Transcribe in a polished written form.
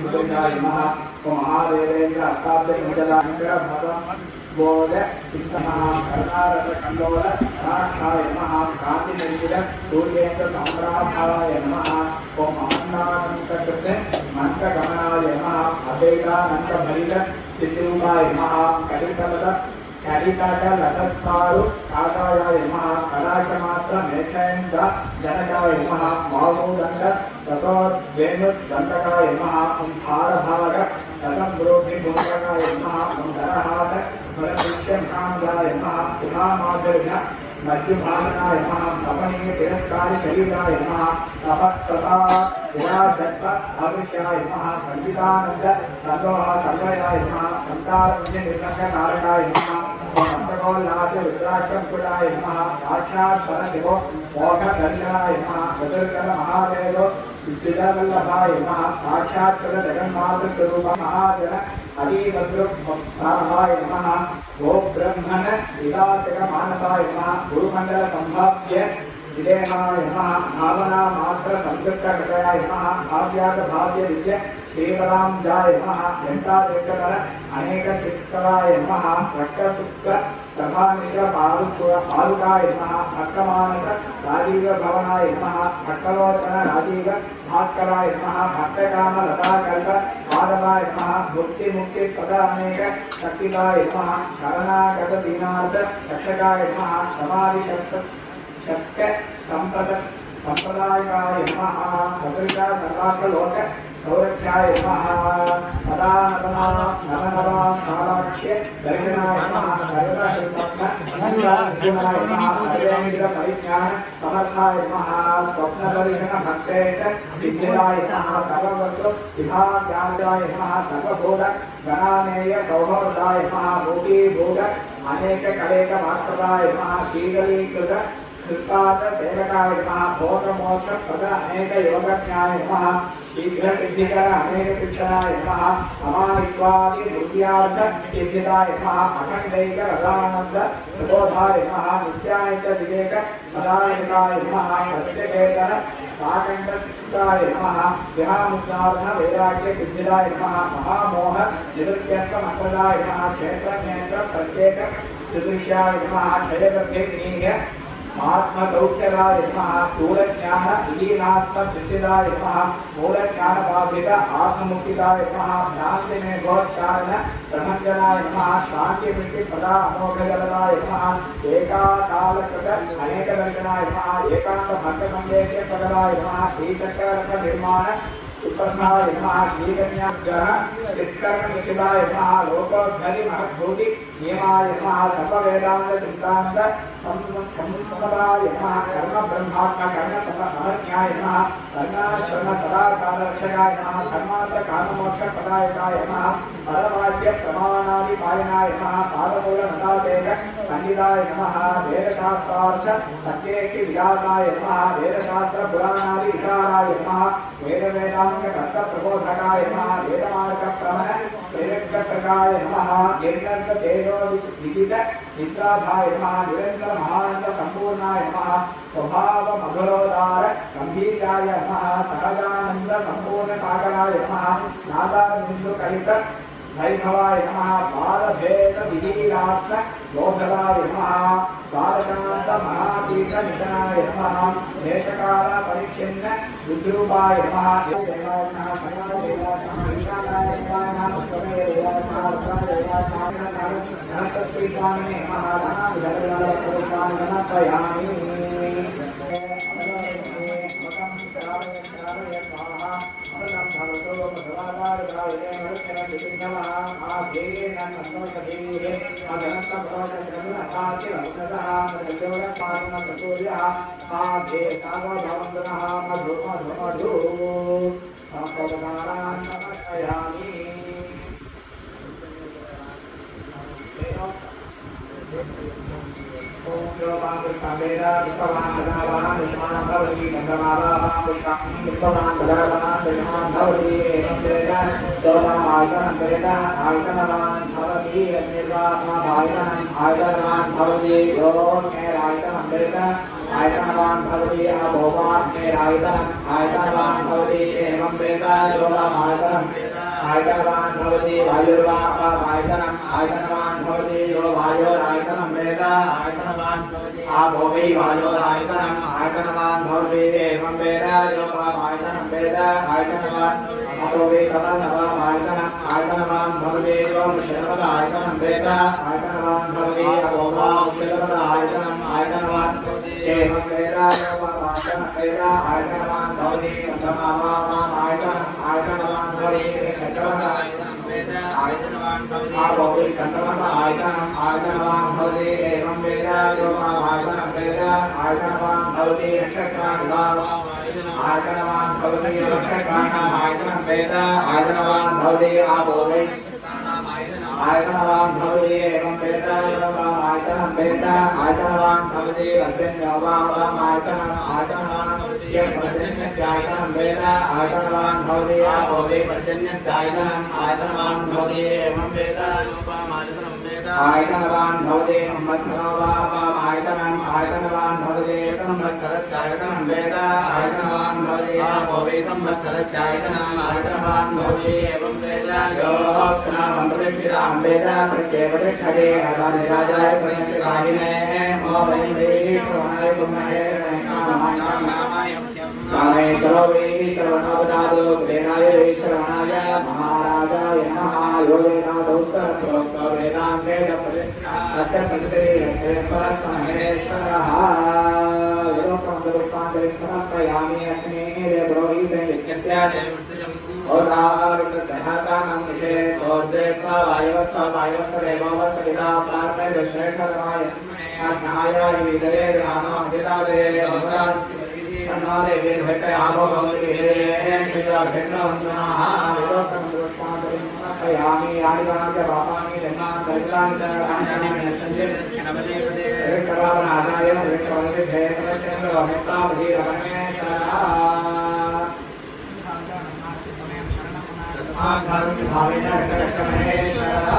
सिद्धाय नमः ओम महादेवेन्द्र अष्टादश मुजलांकर भगवान बोध चिंतमः कर्णारस कंडोल राक्षाय नमः कांति निर्जित सूर्येन्द्र सम्राभाय नमः ओम अन्नानंतकृते मंत्रगमनाय नमः अभेदानंत भरित सिद्धरूपाय नमः कलिकलद कलिकाट लसत्सारु काकायाय नमः कलाशमात्र मेघेन्द्र जनकाय नमः मामूदंड ततोद्वेनु दंडकाय नमः भारभाग ततं ब्रोधि भूषणाय नमः धरहाट स्मरदृश्यकांगाय नमः सुधामाधुर्य मज्जुभाषणाय नमः कपनीय तिरस्कार शरीराय नमः तपस्तथा विराजत्व अदृश्याय नमः संचितानंद सर्वः सर्वयाय नमः संसार निर्णयकारकाय नमः अंतकोल्लास रुद्राक्षपुराय नमः साक्षात् परशिवो मोक्षदर्शनाय नमः चतुर्कल महादेवो सिद्धिवल्लभाय नमः साक्षात् जगन्नाथ स्वरूप महाजन हरिभद्रभाय नमः गो ब्रह्मण विलासक मानसाय नमः गुरुमंडल संभाव्य विदेहाय नमः भावना मात्र संयुक्त हृदयाय नमः भाव्यात भाव्य विद्य श्रीवरांजाय नमः घंटादेकर अनेक चित्तराय नमः रक्तसुक्र प्रभामिश्र पालुकाय नमः भक्तमानस राजीव भवनाय नमः भक्तलोचन राजीव भास्कराय नमः भक्तकाम लताकल्प माधवाय नमः मुक्ति मुक्ति पद अनेक शक्तिकाय नमः शरणागत दीनार्थ रक्षकाय नमः समाधि शक्य संप्रदायकाय नमः सदृशा सर्वार्थलोक सौरभ्याय नमः सदा नवनवा कालाक्ष्य दर्शनाय नमः सर्वहितज्ञाय नमः सर्वेन्द्र परिज्ञान समर्थाय नमः स्वप्नदर्शन भक्तेश सिद्धिदाय नमः सर्ववस्तु विभागाय नमः सर्वभूत गणानेय सौहृदाय नमः भूतिभूत अनेक कलेक वास्तवाय नमः शीतलीकृत कृपाद सेवकाय नमः भोगमोक्ष पद अनेक योगज्ञाय नमः शीघ्र सिद्धिकर अनेक शिक्षणाय नमः अमानित्वादि बुद्ध्यार्थ सिद्धिदाय नमः अखंडैक रसानंद प्रबोधाय नमः नित्यानित्य विवेक पदायकाय नमः प्रत्यकेतन साकंड चित्ताय नमः विहामुद्धारण वैराग्य सिद्धिदाय नमः महामोह निवृत्त्यर्थ मंत्रदाय नमः क्षेत्रज्ञेत्र प्रत्येक सुदृश्याय नमः क्षयवृद्धिनीय आत्मसौख्यदाय नमः स्थूलज्ञान विलीनात्म दृष्टिदाय नमः मूलज्ञानबाधित आत्ममुक्तिदाय नमः भ्रांतिनिर्भोच्चारण ब्रह्मज्ञानाय नमः शान्तिवृष्टिपदा अमोघजलदाय नमः एकाकालकृत अनेकदर्शनाय नमः एकान्तभक्तसंवेद्यपदाय नमः श्रीचक्ररथ निर्माण सुप्रभाय नमः श्रीकन्याग्रह वित्कर्मनिश्चिताय नमः लोकोद्धरि महद्भूति नियमाय नमः सर्ववेदांत सिद्धांत संपदाय नमः कर्म ब्रह्मात्म कर्म समन्याय नमः कर्णाश्रम सदाचार रक्षकाय नमः धर्मार्थ काममोक्ष पदायकाय नमः परवाद्य प्रमाणादि पायनाय नमः पादमूल नदादेव पंडिताय नमः वेदशास्त्रार्थ सत्येष्टि विलासाय नमः वेदशास्त्र पुराणादि विचाराय नमः वेद वेदांग कर्त प्रबोधकाय नमः वेदमार्ग प्रमण प्रेरककाय नमः यज्ञ तेजो विदित निद्राधाय नमः निरंतर महानंद संपूर्णाय नमः स्वभाव मधुरोदार गंभीराय नमः सहजानंद संपूर्ण सागराय नमः नादाबिंदु कलित वैभवाय नमः बालभेद विधीरात्म लोभदाय नमः बालशांत महातीर्थ निशनाय नमः देशकाल परिच्छिन्न बुद्धिरूपाय नमः देवाय नमः सर्वदेवाय नमः ईशानाय नमः स्वमे देवाय नमः उत्तराय नमः सरस्वती स्वामिने नमः धनाय पुरुषाय नमः तयामि आयतनवान् भवति अभोगाग्नेरायतनम् आयतनवान् भवति एवं वेद योगमायतनम् भवति वायुर्वापायतनम् आयतनवान् भवति यो वायोरायतनं वेद आयतनवान् भवति आपो वै वायोरायतनम् आयतनवान् भवति एवं वेद यो वापायतनं वेद आयतनवान् अपो वै तदनवामायतनम् आयतनवान् भवति यो शरपदायतनं वेद आयतनवान् भवति अपो वा शरपदायतनम् आयतनवान् एवं वेद यो वापायतनं वेद आयतनवान् भवति आयतनवान् भवति शरपदायतनं वेद आयतनवान् भवति आपो वै तदनवामायतनम् आयतनवान् भवति एवं वेद यो वापायतनं वेद आयतनवान् भवति आयतनवान् भवति रक्षकाणामायतनं वेद आयतनवान् भवति आपो वै आयतनवान् भवति एवं वेद आयतनं वेद आयतनवान् भवति पर्जन्यवामायतनम् आयतनवान् पर्जन्यस्यायतनं वेद आयतनवान् भवति आपो वै पर्जन्यस्यायतनम् आयतनवान् भवति एवं वेद आयतनवान् भवति संवत्सरोवामायतनम् आयतनवान् भवति संवत्सरस्यायतनं वेद आयतनवान् भवति आपो वै संवत्सरस्यायतनम् आयतनवान् भवति एवं वेद योऽक्षणामन्त्रदिक्षितां वेद प्रत्येकतिष्ठते राजाय प्रणयकारिणे मो वै वैश्रवणाय कुर्महे कामे करो वै श्रवणोपदातो वेदाय वैश्रवणाय महाराजाय नमः योगेनादौस्तरप्रोक्तवेदान्ते अस्य प्रतिदेशे परस्महेश्वरः विरोपमन्दरूपान्तरिं समर्पयामि अस्मै ब्रोहीते नित्यस्य ओदाविकृतहतानं विषये तोर्देत्वा वायवस्वदेवोऽवस्वविदा प्रार्पय श्रेष्ठतमाय ज्ञाय विदरे रामो हितादे अन्नादेवी भेटे आपो भवति श्रीरामकृष्णवन्दनाः विरोपमन्दरूपान्तरिं समर्पयामि यानि च पापानि जन्मानि दरिद्राणि च रामायणानि सञ्जय श्रेष्ठरावणाय श्रेष्ठवन्दे जयप्रचन्द्रवमुक्तावधीरमणेश्वरः भावेन रक्षमहेश्वरः